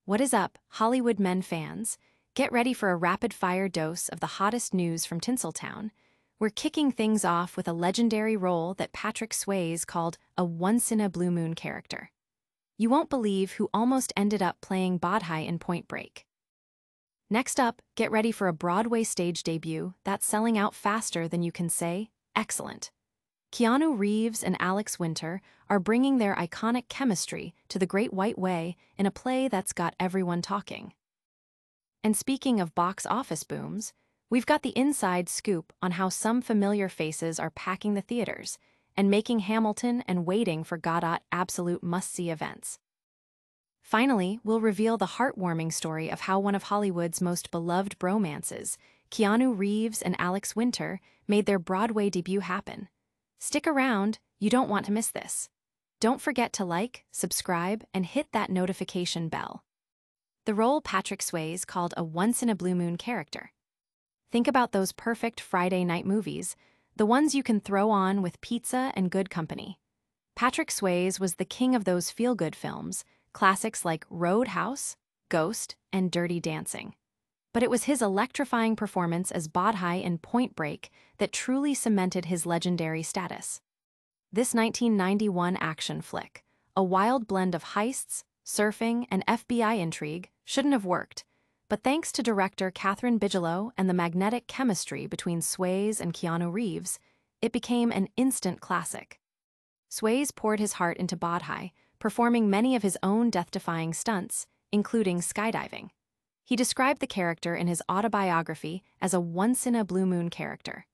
What is up, Hollywood men fans? Get ready for a rapid-fire dose of the hottest news from Tinseltown. We're kicking things off with a legendary role that Patrick Swayze called a once-in-a-blue-moon character. You won't believe who almost ended up playing Bodhi in Point Break. Next up, get ready for a Broadway stage debut that's selling out faster than you can say, excellent. Keanu Reeves and Alex Winter are bringing their iconic chemistry to the Great White Way in a play that's got everyone talking. And speaking of box office booms, we've got the inside scoop on how some familiar faces are packing the theaters and making Hamilton and Waiting for Godot absolute must-see events. Finally, we'll reveal the heartwarming story of how one of Hollywood's most beloved bromances, Keanu Reeves and Alex Winter, made their Broadway debut happen. Stick around, you don't want to miss this. Don't forget to like, subscribe, and hit that notification bell. The role Patrick Swayze called a once-in-a-blue-moon character. Think about those perfect Friday night movies, the ones you can throw on with pizza and good company. Patrick Swayze was the king of those feel-good films, classics like Roadhouse, Ghost, and Dirty Dancing. But it was his electrifying performance as Bodhi in Point Break that truly cemented his legendary status. This 1991 action flick, a wild blend of heists, surfing, and FBI intrigue, shouldn't have worked, but thanks to director Catherine Bigelow and the magnetic chemistry between Swayze and Keanu Reeves, it became an instant classic. Swayze poured his heart into Bodhi, performing many of his own death-defying stunts, including skydiving. He described the character in his autobiography as a once-in-a-blue-moon character,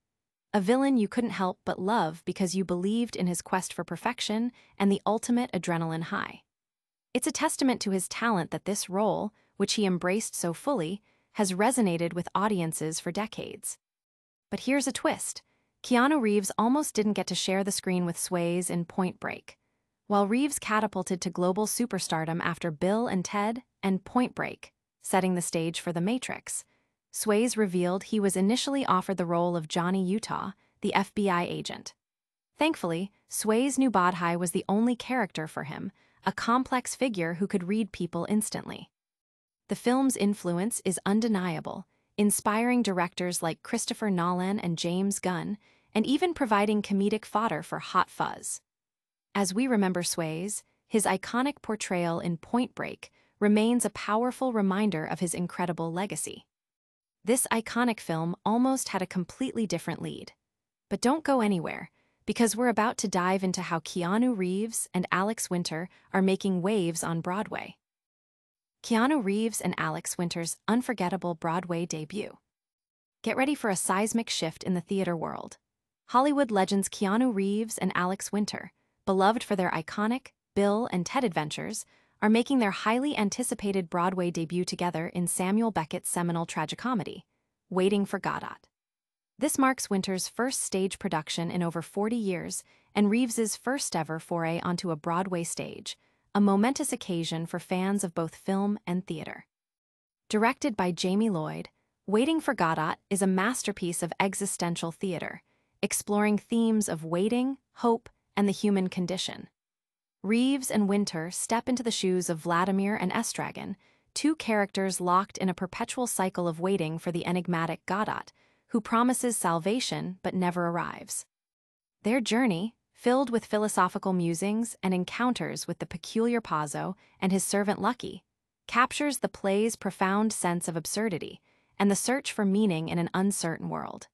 a villain you couldn't help but love because you believed in his quest for perfection and the ultimate adrenaline high. It's a testament to his talent that this role, which he embraced so fully, has resonated with audiences for decades. But here's a twist. Keanu Reeves almost didn't get to share the screen with Swayze in Point Break. While Reeves catapulted to global superstardom after Bill and Ted and Point Break, setting the stage for The Matrix, Swayze revealed he was initially offered the role of Johnny Utah, the FBI agent. Thankfully, Swayze knew Bodhi was the only character for him, a complex figure who could read people instantly. The film's influence is undeniable, inspiring directors like Christopher Nolan and James Gunn, and even providing comedic fodder for Hot Fuzz. As we remember Swayze, his iconic portrayal in Point Break remains a powerful reminder of his incredible legacy. This iconic film almost had a completely different lead. But don't go anywhere, because we're about to dive into how Keanu Reeves and Alex Winter are making waves on Broadway. Keanu Reeves and Alex Winter's unforgettable Broadway debut. Get ready for a seismic shift in the theater world. Hollywood legends Keanu Reeves and Alex Winter, beloved for their iconic Bill and Ted adventures, are making their highly anticipated Broadway debut together in Samuel Beckett's seminal tragicomedy, Waiting for Godot. This marks Winter's first stage production in over 40 years and Reeves's first-ever foray onto a Broadway stage, a momentous occasion for fans of both film and theater. Directed by Jamie Lloyd, Waiting for Godot is a masterpiece of existential theater, exploring themes of waiting, hope, and the human condition. Reeves and Winter step into the shoes of Vladimir and Estragon, two characters locked in a perpetual cycle of waiting for the enigmatic Godot, who promises salvation but never arrives. Their journey, filled with philosophical musings and encounters with the peculiar Pazzo and his servant Lucky, captures the play's profound sense of absurdity and the search for meaning in an uncertain world.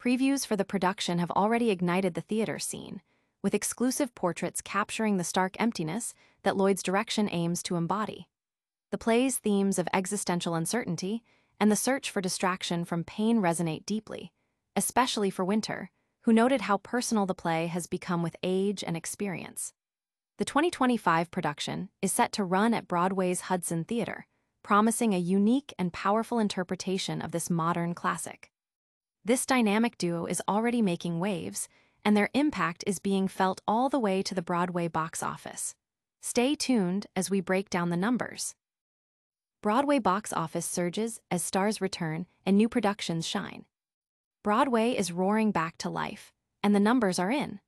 Previews for the production have already ignited the theater scene, with exclusive portraits capturing the stark emptiness that Lloyd's direction aims to embody. The play's themes of existential uncertainty and the search for distraction from pain resonate deeply, especially for Winter, who noted how personal the play has become with age and experience. The 2025 production is set to run at Broadway's Hudson Theater, promising a unique and powerful interpretation of this modern classic. This dynamic duo is already making waves, and their impact is being felt all the way to the Broadway box office. Stay tuned as we break down the numbers. Broadway box office surges as stars return and new productions shine. Broadway is roaring back to life, and the numbers are in.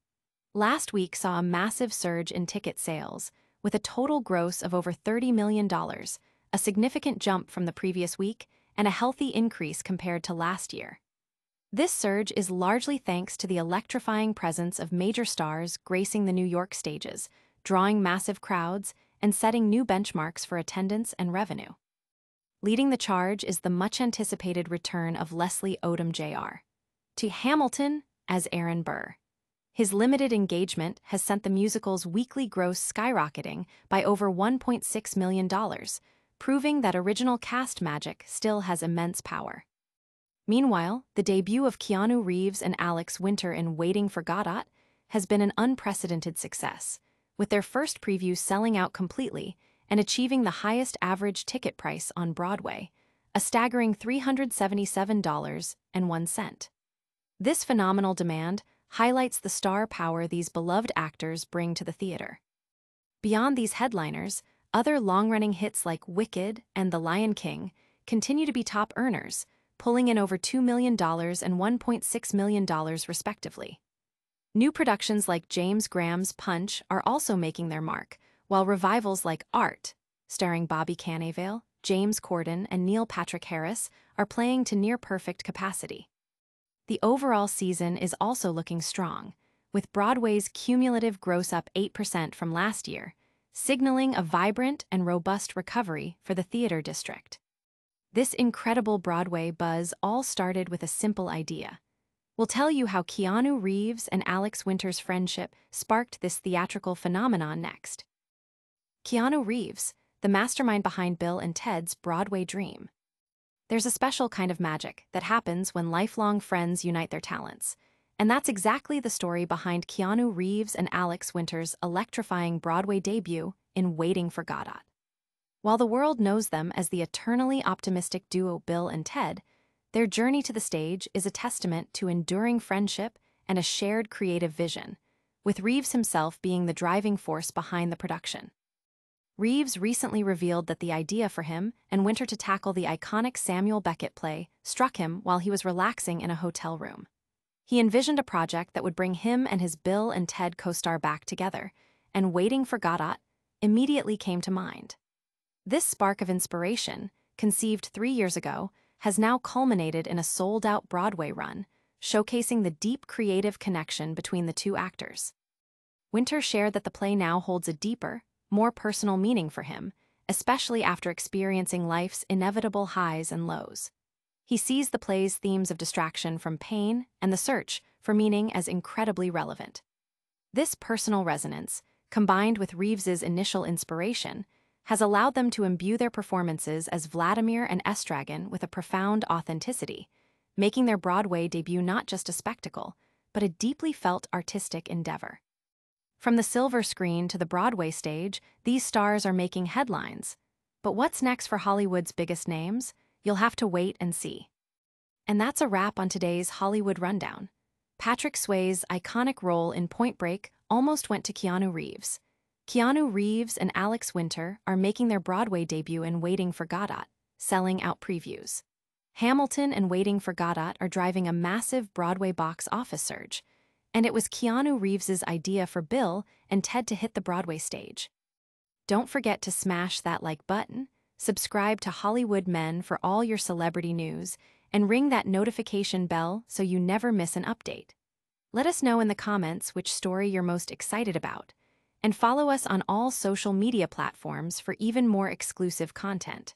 Last week saw a massive surge in ticket sales, with a total gross of over $30 million, a significant jump from the previous week and a healthy increase compared to last year. This surge is largely thanks to the electrifying presence of major stars gracing the New York stages, drawing massive crowds and setting new benchmarks for attendance and revenue. Leading the charge is the much-anticipated return of Leslie Odom Jr. to Hamilton as Aaron Burr. His limited engagement has sent the musical's weekly gross skyrocketing by over $1.6 million, proving that original cast magic still has immense power. Meanwhile, the debut of Keanu Reeves and Alex Winter in Waiting for Godot has been an unprecedented success, with their first preview selling out completely and achieving the highest average ticket price on Broadway, a staggering $377.01. This phenomenal demand highlights the star power these beloved actors bring to the theater. Beyond these headliners, other long-running hits like Wicked and The Lion King continue to be top earners, pulling in over $2 million and $1.6 million respectively. New productions like James Graham's Punch are also making their mark, while revivals like Art, starring Bobby Cannavale, James Corden, and Neil Patrick Harris, are playing to near-perfect capacity. The overall season is also looking strong, with Broadway's cumulative gross up 8% from last year, signaling a vibrant and robust recovery for the theater district. This incredible Broadway buzz all started with a simple idea. We'll tell you how Keanu Reeves and Alex Winter's friendship sparked this theatrical phenomenon next. Keanu Reeves, the mastermind behind Bill and Ted's Broadway Dream. There's a special kind of magic that happens when lifelong friends unite their talents, and that's exactly the story behind Keanu Reeves and Alex Winter's electrifying Broadway debut in Waiting for Godot. While the world knows them as the eternally optimistic duo Bill and Ted, their journey to the stage is a testament to enduring friendship and a shared creative vision, with Reeves himself being the driving force behind the production. Reeves recently revealed that the idea for him and Winter to tackle the iconic Samuel Beckett play struck him while he was relaxing in a hotel room. He envisioned a project that would bring him and his Bill and Ted co-star back together, and Waiting for Godot immediately came to mind. This spark of inspiration, conceived 3 years ago, has now culminated in a sold-out Broadway run, showcasing the deep creative connection between the two actors. Winter shared that the play now holds a deeper, more personal meaning for him, especially after experiencing life's inevitable highs and lows. He sees the play's themes of distraction from pain and the search for meaning as incredibly relevant. This personal resonance, combined with Reeves's initial inspiration, has allowed them to imbue their performances as Vladimir and Estragon with a profound authenticity, making their Broadway debut not just a spectacle, but a deeply felt artistic endeavor. From the silver screen to the Broadway stage, these stars are making headlines. But what's next for Hollywood's biggest names? You'll have to wait and see. And that's a wrap on today's Hollywood Rundown. Patrick Swayze's iconic role in Point Break almost went to Keanu Reeves. Keanu Reeves and Alex Winter are making their Broadway debut in Waiting for Godot, selling out previews. Hamilton and Waiting for Godot are driving a massive Broadway box office surge, and it was Keanu Reeves's idea for Bill and Ted to hit the Broadway stage. Don't forget to smash that like button, subscribe to Hollywood Men for all your celebrity news, and ring that notification bell so you never miss an update. Let us know in the comments which story you're most excited about, and follow us on all social media platforms for even more exclusive content.